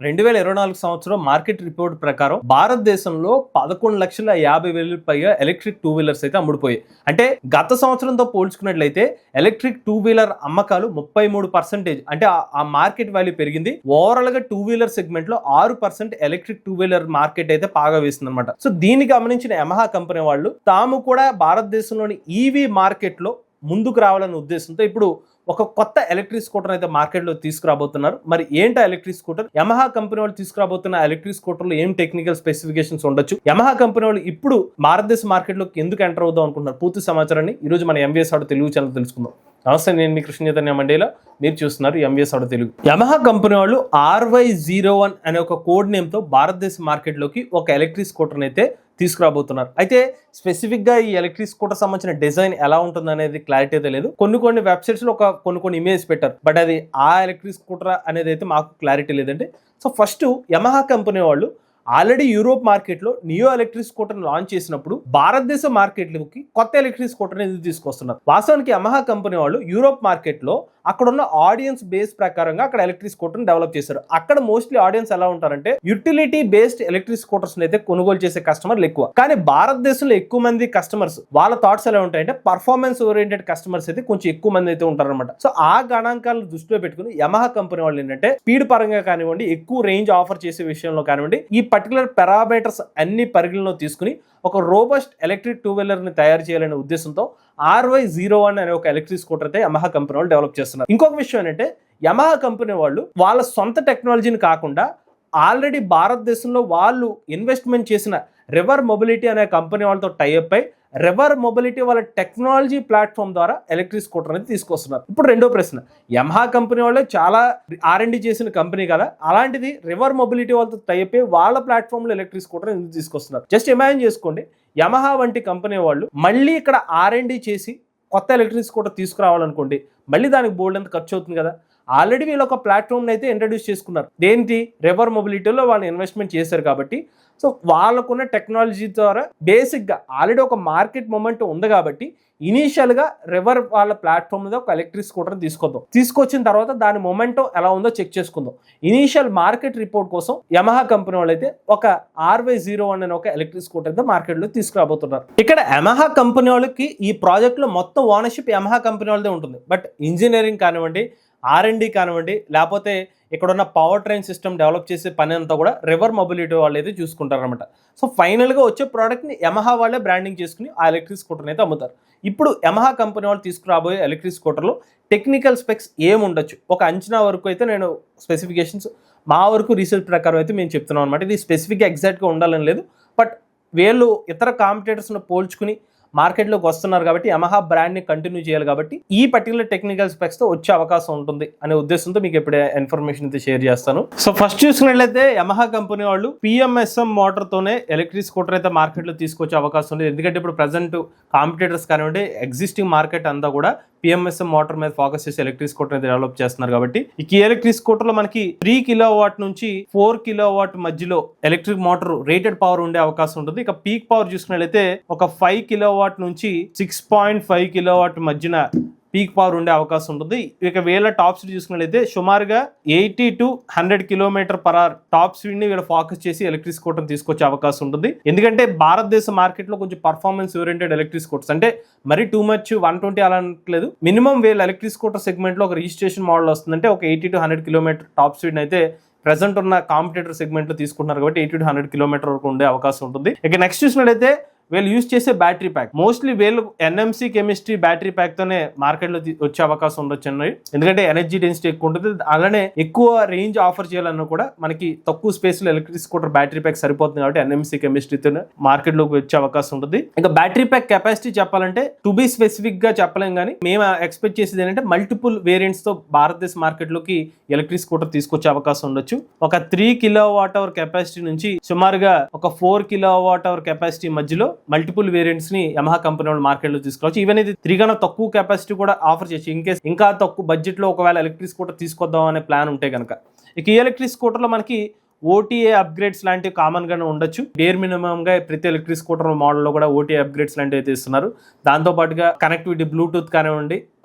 2024 సంవత్సరం market report ప్రకారం భారతదేశంలో 11,50,000 పైగా ఎలక్ట్రిక్ టూ వీలర్స్ అయితే అమ్ముడుపోయాయి. అంటే గత సంవత్సరంతో పోల్చుకున్నట్లయితే ఎలక్ట్రిక్ టూ వీలర్ అమ్మకాలు 33%, అంటే ఆ మార్కెట్ వాల్యూ పెరిగింది. ఓవరాల్ గా టూ వీలర్ సెగ్మెంట్ లో 6% ఎలక్ట్రిక్ టూ వీలర్ మార్కెట్ అయితే బాగా వేస్తుంది అనమాట. సో దీన్ని గమనించిన యమహా కంపెనీ వాళ్ళు తాము కూడా భారతదేశంలోని ఈవీ మార్కెట్ లో ముందుకు రావాలనే ఉద్దేశంతో ఇప్పుడు ఒక కొత్త ఎలక్ట్రిక్ స్కూటర్ అయితే మార్కెట్ లో తీసుకురాబోతున్నారు. మరి ఏంటా ఎలక్ట్రిక్ స్కూటర్, యమహా కంపెనీ వాళ్ళు తీసుకురాబోతున్న ఎలక్ట్రిక్ స్కూటర్ లో ఏం టెక్నికల్ స్పెసిఫికేషన్స్ ఉండొచ్చు, యమహా కంపెనీ వాళ్ళు ఇప్పుడు భారతదేశ మార్కెట్ లోకి ఎందుకు ఎంటర్ అవుదాం అనుకుంటున్నారు, పూర్తి సమాచారాన్ని ఈ రోజు మన ఎంవీఎస్ ఆటో తెలుగు ఛానల్ తెలుసుకుందాం. నమస్తే, నేను మీ కృష్ణ చైతన్య మండేలా, మీరు చూస్తున్నారు MVS auto Telugu. Yamaha company వాళ్ళు RY01 అనే ఒక కోడ్ నేమ్ తో భారతదేశ మార్కెట్ లోకి ఒక ఎలక్ట్రిక్ స్కూటర్ అయితే తీసుకురాబోతున్నారు. అయితే స్పెసిఫిక్ గా ఈ ఎలక్ట్రిక్ స్కూటర్ సంబంధించిన డిజైన్ ఎలా ఉంటుంది అనేది క్లారిటీ అయితే లేదు. కొన్ని వెబ్సైట్స్ లో కొన్ని ఇమేజ్ పెట్టారు, బట్ అది ఆ ఎలక్ట్రిక్ స్కూటర్ అనేది అయితే మాకు క్లారిటీ లేదండి. సో ఫస్ట్ యమహా కంపెనీ వాళ్ళు ఆల్రెడీ యూరోప్ మార్కెట్ లో నియో ఎలక్ట్రిక్ స్కూటర్ లాంచ్ చేసినప్పుడు భారతదేశ మార్కెట్ లోకి కొత్త ఎలక్ట్రిక్ స్కూటర్ ఎందుకు తీసుకొస్తున్నారు. వాస్తవానికి యమహా కంపెనీ వాళ్ళు యూరోప్ మార్కెట్ లో అక్కడ ఉన్న ఆడియన్స్ బేస్ ప్రకారంగా అక్కడ ఎలక్ట్రిక్ స్కూటర్ డెవలప్ చేశారు. అక్కడ మోస్ట్లీ ఆడియన్స్ ఎలా ఉంటారంటే యుటిలిటీ బేస్డ్ ఎలక్ట్రిక్ స్కూటర్స్ అయితే కొనుగోలు చేసే కస్టమర్లు ఎక్కువ. కానీ భారతదేశంలో ఎక్కువ మంది కస్టమర్స్ వాళ్ళ థాట్స్ ఎలా ఉంటాయంటే పర్ఫార్మెన్స్ ఓరియంటెడ్ కస్టమర్స్ అయితే కొంచెం ఎక్కువ మంది అయితే ఉంటారన్నమాట. సో ఆ గణాంకాలను దృష్టిలో పెట్టుకుని యమహా కంపెనీ వాళ్ళు ఏంటంటే స్పీడ్ పరంగా కానివ్వండి, ఎక్కువ రేంజ్ ఆఫర్ చేసే విషయంలో కానివ్వండి, ఈ పర్టికులర్ పారామీటర్స్ అన్ని పరిగణలో తీసుకుని ఒక రోబస్ట్ ఎలక్ట్రిక్ టూ వీలర్ ని తయారు చేయాలనే ఉద్దేశంతో RY01 అనే ఒక ఎలక్ట్రిక్ స్కూటర్ అయితే యమహా కంపెనీ వాళ్ళు డెవలప్ చేస్తున్నారు. ఇంకొక విషయం ఏంటంటే యమహా కంపెనీ వాళ్ళు వాళ్ళ సొంత టెక్నాలజీని కాకుండా ఆల్రెడీ భారతదేశంలో వాళ్ళు ఇన్వెస్ట్మెంట్ చేసిన రివర్ మొబిలిటీ అనే కంపెనీ వాళ్ళతో టైఅప్ అయి రివర్ మొబిలిటీ వాళ్ళ టెక్నాలజీ ప్లాట్ఫామ్ ద్వారా ఎలక్ట్రిక్ స్కూటర్ అనేది తీసుకొస్తున్నారు. ఇప్పుడు రెండో ప్రశ్న, యమహా కంపెనీ వాళ్ళే చాలా R&D చేసిన కంపెనీ కదా, అలాంటిది రివర్ మొబిలిటీ వాళ్ళతో టైప్ అయి వాళ్ళ ప్లాట్ఫామ్ లో ఎలక్ట్రిక్ స్కూటర్ ఎందుకు తీసుకొస్తున్నారు. జస్ట్ ఇమాజిన్ చేసుకోండి, యమహా వంటి కంపెనీ వాళ్ళు మళ్ళీ ఇక్కడ R&D చేసి కొత్త ఎలక్ట్రిక్ స్కూటర్ తీసుకురావాలనుకోండి, మళ్ళీ దానికి బోల్డ్ ఎంత ఖర్చు అవుతుంది కదా. ఆల్రెడీ వీళ్ళు ఒక ప్లాట్ఫామ్ అయితే ఇంట్రడ్యూస్ చేసుకున్నారు, దేంటి రివర్ మొబిలిటీలో వాళ్ళు ఇన్వెస్ట్మెంట్ చేశారు కాబట్టి. సో వాళ్ళకున్న టెక్నాలజీ ద్వారా బేసిక్గా ఆల్రెడీ ఒక మార్కెట్ మొమెంట్ ఉంది కాబట్టి ఇనీషియల్గా రివర్ వాళ్ళ ప్లాట్ఫామ్ మీద ఒక ఎలక్ట్రిక్ స్కూటర్ తీసుకొచ్చిన తర్వాత దాని మొమెంటం ఎలా ఉందో చెక్ చేసుకుందాం. ఇనీషియల్ మార్కెట్ రిపోర్ట్ కోసం యమహా కంపెనీ వాళ్ళు అయితే ఒక RY01 అనే ఒక ఎలక్ట్రిక్ స్కూటర్ అయితే మార్కెట్లో తీసుకురాబోతున్నారు. ఇక్కడ యమహా కంపెనీ వాళ్ళకి ఈ ప్రాజెక్ట్ లో మొత్తం ఓనర్షిప్ యమహా కంపెనీ వాళ్ళదే ఉంటుంది. బట్ ఇంజనీరింగ్ కానివ్వండి, R&D కానివ్వండి, లేకపోతే ఇక్కడ ఉన్న పవర్ ట్రైన్ సిస్టమ్ డెవలప్ చేసే పని అంతా కూడా రివర్ మొబిలిటీ వాళ్ళు అయితే చూసుకుంటారనమాట. సో ఫైనల్గా వచ్చే ప్రోడక్ట్ని యమహా వాళ్ళే బ్రాండింగ్ చేసుకుని ఆ ఎలక్ట్రిక్ స్కూటర్ని అయితే అమ్ముతారు. ఇప్పుడు యమహా కంపెనీ వాళ్ళు తీసుకురాబోయే ఎలక్ట్రిక్ స్కూటర్లో టెక్నికల్ స్పెక్స్ ఏముండొచ్చు, ఒక అంచనా వరకు అయితే నేను స్పెసిఫికేషన్స్ మా వరకు రీసెర్చ్ ప్రకారం అయితే మేము చెప్తున్నాం అనమాట. ఇది స్పెసిఫిక్గా ఎగ్జాక్ట్గా ఉండాలని లేదు, బట్ వీళ్ళు ఇతర కాంపిటేటర్స్ను పోల్చుకుని మార్కెట్లోకి వస్తున్నారు కాబట్టి యమహా బ్రాండ్ని కంటిన్యూ చేయాలి కాబట్టి ఈ పర్టికులర్ టెక్నికల్ స్పెక్స్తో వచ్చే అవకాశం ఉంటుంది అనే ఉద్దేశంతో మీకు ఎప్పుడే ఇన్ఫర్మేషన్ అయితే షేర్ చేస్తాను. సో ఫస్ట్ చూసుకున్నట్లయితే యమహా కంపెనీ వాళ్ళు PMSM మోటార్తోనే ఎలక్ట్రిక్ స్కూటర్ అయితే మార్కెట్లో తీసుకొచ్చే అవకాశం ఉంది. ఎందుకంటే ఇప్పుడు ప్రజెంట్ కాంపిటేటర్స్ కానివ్వండి, ఎగ్జిస్టింగ్ మార్కెట్ అంతా కూడా PMSM మోటార్ మీద ఫోకస్ చేసి ఎలక్ట్రిక్ స్కూటర్ అయితే డెవలప్ చేస్తున్నారు కాబట్టి ఈ ఎలక్ట్రిక్ స్కూటర్ లో మనకి 3 కిలోవాట్ నుంచి 4 కిలోవాట్ మధ్యలో ఎలక్ట్రిక్ మోటార్ రేటెడ్ పవర్ ఉండే అవకాశం ఉంటుంది. ఇక పీక్ పవర్ చూసుకున్నట్లయితే ఒక 5 కిలోవాట్ నుంచి 6.5 కిలోవాట్ మధ్యన పీక్ పవర్ ఉండే అవకాశం ఉంటుంది. ఇక వీళ్ళ టాప్ స్పీడ్ చూసుకున్నట్లయితే సుమారుగా 80 to 100 km/h టాప్ స్పీడ్ ని వీళ్ళు ఫోకస్ చేసి ఎలక్ట్రిక్ స్కూటర్ తీసుకొచ్చే అవకాశం ఉంటుంది. ఎందుకంటే భారతదేశ మార్కెట్ లో కొంచెం పర్ఫార్మెన్స్ ఓరియంటెడ్ ఎలక్ట్రిక్ స్కూటర్స్ అంటే మరి టూ మచ్ 120 అలా అనట్లేదు. మినిమం వీళ్ళ ఎలక్ట్రిక్ స్కూటర్ సెగ్మెంట్ లో ఒక రిజిస్ట్రేషన్ మోడల్ వస్తుందంటే ఒక 80 to 100 km టాప్ స్పీడ్ అయితే ప్రెసెంట్ ఉన్న కాంపిటేటర్ సెగ్మెంట్ లో తీసుకుంటున్నారు కాబట్టి 80 to 100 km వరకు ఉండే అవకాశం ఉంటుంది. ఇక నెక్స్ట్ చూసినట్లయితే వీళ్ళు యూజ్ చేసే బ్యాటరీ ప్యాక్ మోస్ట్లీ వీళ్ళు NMC కెమిస్ట్రీ బ్యాటరీ ప్యాక్ తోనే మార్కెట్ లో వచ్చే అవకాశం ఉండొచ్చు అన్నది. ఎందుకంటే ఎనర్జీ డెన్సిటీ ఎక్కువ ఉంటుంది, అలానే ఎక్కువ రేంజ్ ఆఫర్ చేయాలన్నా కూడా మనకి తక్కువ స్పేస్ లో ఎలక్ట్రిక్ స్కూటర్ బ్యాటరీ ప్యాక్ సరిపోతుంది కాబట్టి NMC కెమిస్ట్రీతోనే మార్కెట్ లోకి వచ్చే అవకాశం ఉంటుంది. ఇంకా బ్యాటరీ ప్యాక్ కెపాసిటీ చెప్పాలంటే టు బి స్పెసిఫిక్ గా చెప్పలేం, కానీ మేము ఎక్స్పెక్ట్ చేసేది ఏంటంటే మల్టిపుల్ వేరియంట్స్ తో భారతదేశ మార్కెట్ లోకి ఎలక్ట్రిక్ స్కూటర్ తీసుకొచ్చే అవకాశం ఉండొచ్చు. ఒక 3 kWh కెపాసిటీ నుంచి సుమారుగా ఒక 4 kWh కెపాసిటీ మధ్యలో మల్టిపుల్ వేరియంట్స్ ని యమహా కంపెనీ వాళ్ళు మార్కెట్ లో తీసుకోవచ్చు. ఈవెన్ ఇది 3 కన్నా తక్కువ కెపాసిటీ కూడా ఆఫర్ చేయొచ్చు ఇన్ కేస్ ఇంకా తక్కువ బడ్జెట్ లో ఒకవేళ ఎలక్ట్రిక్ స్కూటర్ తీసుకొద్దాం అనే ప్లాన్ ఉంటే కనుక. ఇక ఈ ఎలక్ట్రిక్ స్కూటర్ లో మనకి OTA అప్గ్రేడ్స్ లాంటివి కామన్ గానే ఉండొచ్చు. డేర్ మినిమం గా ప్రతి ఎలక్ట్రిక్ స్కూటర్ మోడల్ లో కూడా OTA అప్గ్రేడ్స్ లాంటివి అయితే ఇస్తున్నారు. దాంతో పాటుగా కనెక్టివిటీ బ్లూటూత్ కానివ్వండి,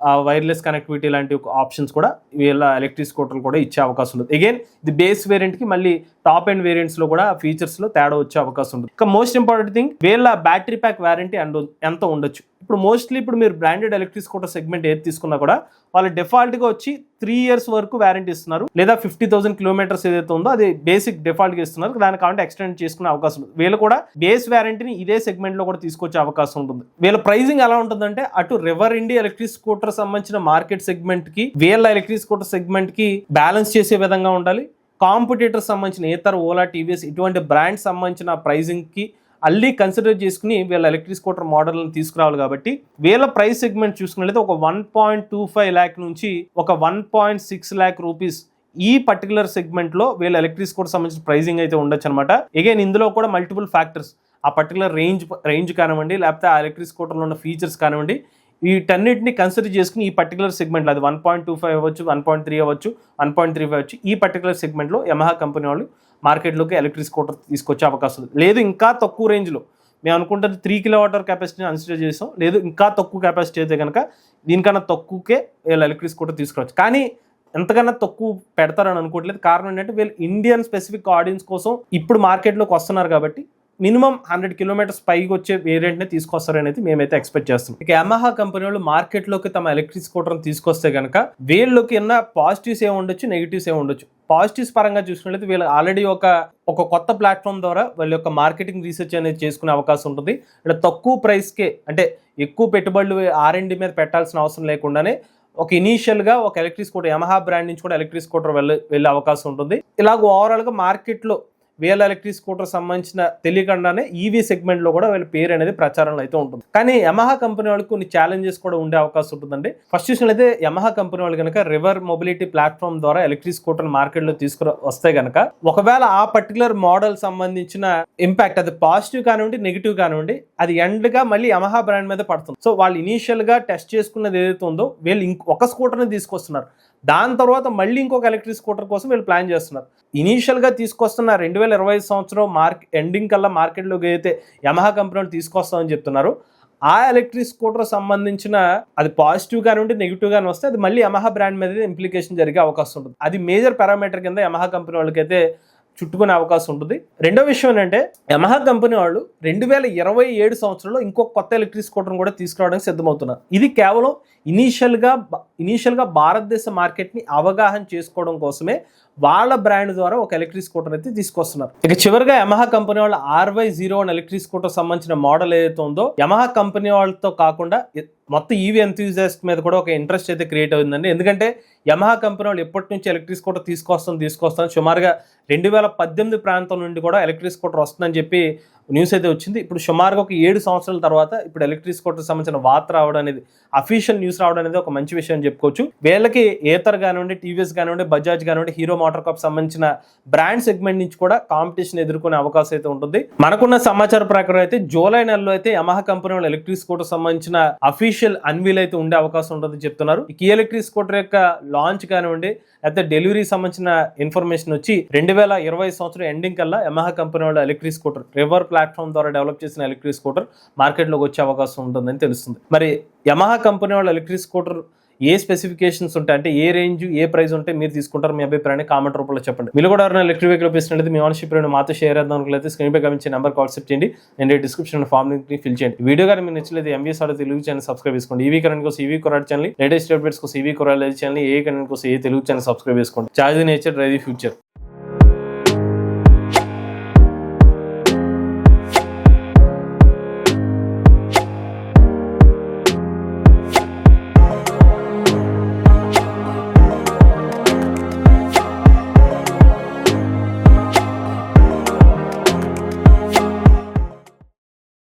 వైర్లెస్ కనెక్టివిటీ లాంటి ఆప్షన్స్ కూడా వీళ్ళ ఎలక్ట్రిక్ స్కూటర్లు కూడా ఇచ్చే అవకాశం ఉంది. అగైన్ ఇది బేస్ వేరియంట్ కి మళ్ళీ టాప్ అండ్ వేరియంట్స్ లో కూడా ఫీచర్స్ లో తేడా వచ్చే అవకాశం ఉంది. ఇక మోస్ట్ ఇంపార్టెంట్ థింగ్ వీళ్ళ బ్యాటరీ ప్యాక్ వారంటీ ఎంత ఉండొచ్చు. ఇప్పుడు మీరు బ్రాండెడ్ ఎలక్ట్రిక్ స్కూటర్ సెగ్మెంట్ ఏది తీసుకున్నా కూడా వాళ్ళు డిఫాల్ట్ గా వచ్చి 3 years వరకు వారంటీ ఇస్తున్నారు, లేదా 50,000 kilometers ఏదైతే ఉందో అది బేసిక్ డిఫాల్ట్ గా ఇస్తున్నారు. దాని కావాలంటే ఎక్స్టెండ్ చేసుకునే అవకాశం ఉంది. వీళ్ళు కూడా బేస్ వారంటీని ఇదే సెగ్మెంట్ లో కూడా తీసుకొచ్చే అవకాశం ఉంటుంది. వీళ్ళ ప్రైజింగ్ ఎలా ఉంటుందంటే అటు రివర్ ఇండియా ఎలక్ట్రిక్ స్కూటర్ సంబంధించిన మార్కెట్ సెగ్మెంట్ కి వీళ్ళ ఎలక్ట్రిక్ స్కూటర్ సెగ్మెంట్ కి బ్యాలెన్స్ చేసే విధంగా ఉండాలి. కాంపిటీటర్ సంబంధించిన ఇతర ఓలా, టీవీఎస్ ఇటువంటి బ్రాండ్ సంబంధించిన ప్రైజింగ్ కి అల్లి కన్సిడర్ చేసుకుని వీళ్ళ ఎలక్ట్రిక్ స్కూటర్ మోడల్ని తీసుకురావాలి. కాబట్టి వీళ్ళ ప్రైస్ సెగ్మెంట్ చూసుకున్నట్లయితే ఒక 1.25 lakh నుంచి ఒక 1.6 lakh రూపీస్ ఈ పర్టికులర్ సెగ్మెంట్ లో వీళ్ళ ఎలక్ట్రిక్ స్కూటర్ సంబంధించిన ప్రైజింగ్ అయితే ఉండొచ్చు అనమాట. అగైన్ ఇందులో కూడా మల్టిపుల్ ఫ్యాక్టర్స్, ఆ పర్టికులర్ రేంజ్ కానివ్వండి, లేకపోతే ఆ ఎలక్ట్రిక్ స్కూటర్లో ఉన్న ఫీచర్స్ కానివ్వండి, వీటన్నిటిని కన్సిడర్ చేసుకుని ఈ పర్టికులర్ సెగ్మెంట్లో అది 1.25 అవ్వచ్చు, 1.3 అవ్వచ్చు, 1.35 అవ్వచ్చు, ఈ పర్టికులర్ సెగ్మెంట్లో యమహా కంపెనీ వాళ్ళు మార్కెట్లోకి ఎలక్ట్రిక్ స్కూటర్ తీసుకొచ్చే అవకాశం ఉంది. లేదు ఇంకా తక్కువ రేంజ్లో మేము అనుకుంటుంది 3 kWh కెపాసిటీని కన్సిడర్ చేసాం, లేదు ఇంకా తక్కువ కెపాసిటీ అయితే కనుక దీనికన్నా తక్కువకే వీళ్ళు ఎలక్ట్రిక్ స్కూటర్ తీసుకురావచ్చు. కానీ ఎంతకన్నా తక్కువ పెడతారని అనుకోవట్లేదు. కారణం ఏంటంటే వీళ్ళు ఇండియన్ స్పెసిఫిక్ ఆడియన్స్ కోసం ఇప్పుడు మార్కెట్లోకి వస్తున్నారు కాబట్టి మినిమం 100 kilometers పైకి వచ్చే వేరియంట్ని తీసుకొస్తారని అయితే మేమైతే ఎక్స్పెక్ట్ చేస్తున్నాం. ఇక యమహా కంపెనీ వాళ్ళు మార్కెట్లోకి తమ ఎలక్ట్రిక్ స్కూటర్ని తీసుకొస్తే కనుక వీళ్ళకి ఉన్న పాజిటివ్స్ ఏమి ఉండొచ్చు, నెగిటివ్స్ ఏమి ఉండొచ్చు. పాజిటివ్స్ పరంగా చూసుకున్నట్లయితే వీళ్ళు ఆల్రెడీ ఒక కొత్త ప్లాట్ఫామ్ ద్వారా వాళ్ళ యొక్క మార్కెటింగ్ రీసెర్చ్ అనేది చేసుకునే అవకాశం ఉంటుంది. ఇక్కడ తక్కువ ప్రైస్కే, అంటే ఎక్కువ పెట్టుబడులు R&D మీద పెట్టాల్సిన అవసరం లేకుండానే ఒక ఇనీషియల్గా ఒక ఎలక్ట్రిక్ స్కూటర్ యమహా బ్రాండ్ నుంచి కూడా ఎలక్ట్రిక్ స్కూటర్ వెళ్ళే అవకాశం ఉంటుంది. ఇలాగ ఓవరాల్గా మార్కెట్లో వీళ్ళ ఎలక్ట్రిక్ స్కూటర్ సంబంధించిన తెలియకుండానే ఈవీ సెగ్మెంట్ లో కూడా వీళ్ళ పేరు అనేది ప్రచారంలో అయితే ఉంటుంది. కానీ యమహా కంపెనీ వాళ్ళకి కొన్ని ఛాలెంజెస్ కూడా ఉండే అవకాశం ఉంటుందండి. ఫస్ట్ చూసినట్లయితే యమహా కంపెనీ వాళ్ళు కనుక రివర్ మొబిలిటీ ప్లాట్ఫామ్ ద్వారా ఎలక్ట్రిక్ స్కూటర్ మార్కెట్ లో వస్తే కనుక ఒకవేళ ఆ పర్టికులర్ మోడల్ సంబంధించిన ఇంపాక్ట్ అది పాజిటివ్ కానివ్వండి, నెగిటివ్ కానివ్వండి, అది ఎండ్ గా మళ్ళీ యమహా బ్రాండ్ మీద పడుతుంది. సో వాళ్ళు ఇనీషియల్ గా టెస్ట్ చేసుకున్నది ఏదైతే ఉందో వీళ్ళు ఒక స్కూటర్ ని తీసుకొస్తున్నారు. దాని తర్వాత మళ్ళీ ఇంకొక ఎలక్ట్రిక్ స్కూటర్ కోసం వీళ్ళు ప్లాన్ చేస్తున్నారు. ఇనీషియల్గా తీసుకొస్తున్న 2025 సంవత్సరం ఎండింగ్ కల్లా మార్కెట్లోకి అయితే యమహా కంపెనీ తీసుకొస్తామని చెప్తున్నారు. ఆ ఎలక్ట్రిక్ స్కూటర్ సంబంధించిన అది పాజిటివ్ కానివ్వండి, నెగిటివ్ గాని వస్తే అది మళ్ళీ యమహా బ్రాండ్ మీద ఇంప్లికేషన్ జరిగే అవకాశం ఉంటుంది. అది మేజర్ పారామీటర్ కింద యమహా కంపెనీ వాళ్ళకైతే చుట్టుకునే అవకాశం ఉంటుంది. రెండో విషయం ఏంటంటే యమహా కంపెనీ వాళ్ళు 2027 సంవత్సరంలో ఇంకొక కొత్త ఎలక్ట్రిక్ స్కూటర్ కూడా తీసుకురావడానికి సిద్ధమవుతున్నారు. ఇది కేవలం ఇనీషియల్గా భారతదేశ మార్కెట్ని అవగాహన చేసుకోవడం కోసమే వాళ్ళ బ్రాండ్ ద్వారా ఒక ఎలక్ట్రిక్ స్కూటర్ అయితే తీసుకొస్తున్నారు. ఇక చివరిగా యమహా కంపెనీ వాళ్ళ RY01 ఎలక్ట్రిక్ స్కూటర్ సంబంధించిన మోడల్ ఏదైతే ఉందో యమహా కంపెనీ వాళ్ళతో కాకుండా మొత్తం ఈవీ ఎంతూజియాస్ట్ మీద కూడా ఒక ఇంట్రెస్ట్ అయితే క్రియేట్ అవుతుందండి. ఎందుకంటే యమహా కంపెనీ వాళ్ళు ఎప్పటి నుంచి ఎలక్ట్రిక్ స్కూటర్ తీసుకొస్తాం సుమారుగా 2018 ప్రాంతం నుండి కూడా ఎలక్ట్రిక్ స్కూటర్ వస్తుందని చెప్పి న్యూస్ అయితే వచ్చింది. ఇప్పుడు సుమారుగా ఒక 7 సంవత్సరాల తర్వాత ఇప్పుడు ఎలక్ట్రిక్ స్కూటర్ సంబంధించిన వార్త రావడం అనేది, అఫీషియల్ న్యూస్ రావడం అనేది ఒక మంచి విషయం చెప్పుకోవచ్చు. వీళ్ళకి ఏతర్ కానివ్వండి, టీవీఎస్ కానివ్వండి, బజాజ్ కానివ్వండి, హీరో మోటార్ కార్ప్ సంబంధించిన బ్రాండ్ సెగ్మెంట్ నుంచి కూడా కాంపిటీషన్ ఎదుర్కొనే అవకాశం అయితే ఉంటుంది. మనకున్న సమాచారం ప్రకారం అయితే జూలై నెలలో అయితే యమహా కంపెనీ వాళ్ళు ఎలక్ట్రిక్ స్కూటర్ సంబంధించిన అఫీషియల్ అన్వీల్ అయితే ఉండే అవకాశం ఉంటుందని చెప్తున్నారు. ఈ ఎలక్ట్రిక్ స్కూటర్ యొక్క లాంచ్ కానివ్వండి, అయితే డెలివరీ సంబంధించిన ఇన్ఫర్మేషన్ వచ్చి 2020 సంవత్సరం ఎండింగ్ కల్లా యమహా కంపెనీ వాళ్ళ ఎలక్ట్రిక్ స్కూటర్ రివర్ ప్లాట్ఫామ్ ద్వారా డెవలప్ చేసిన ఎలక్ట్రిక్ స్కూటర్ మార్కెట్లోకి వచ్చే అవకాశం ఉంటుందని తెలుస్తుంది. మరి యమహా కంపెనీ వాళ్ళ ఎలక్ట్రిక్ స్కూటర్ ఏ స్పెసిఫికేషన్స్ ఉంటాయి, అంటే ఏ రేంజ్ ఏ ప్రైస్ ఉంటే మీరు తీసుకుంటారు, మీ అభిప్రాయాన్ని కామెంట్ రూపంలో చెప్పండి. మీరు కూడా ఎవరైనా ఎలక్ట్రిక్ వెహికల్ ఉపయోగిస్తున్నట్లయితే మీ ఓనర్షిప్ రేట్ మాతో షేర్ చేద్దాం అనుకున్నట్లయితే స్క్రీన్ పై కనిపించే నెంబర్ వాట్సాప్ చేయండి. నేను డిస్క్రిప్షన్ ఫామ్ లింక్ ఫిల్ చేయండి. వీడియో కానీ మీరు నచ్చలేదు ఎంబీఎస్ ఆడో తెలుగు ఛానల్ సబ్స్క్రైబ్ చేసుకోండి. ఈవీ కరెంట్ కోసం ఈవీ కొరాడ్ ఛానల్, లేటెస్ట్ అప్డేట్స్ కోసం ఈవీ కొరాడ్ ఛానల్, ఏ కరెంట్ కోసం ఏ తెలుగు ఛానల్ సబ్స్క్రైబ్ చేసుకోండి. Charge nature drive future.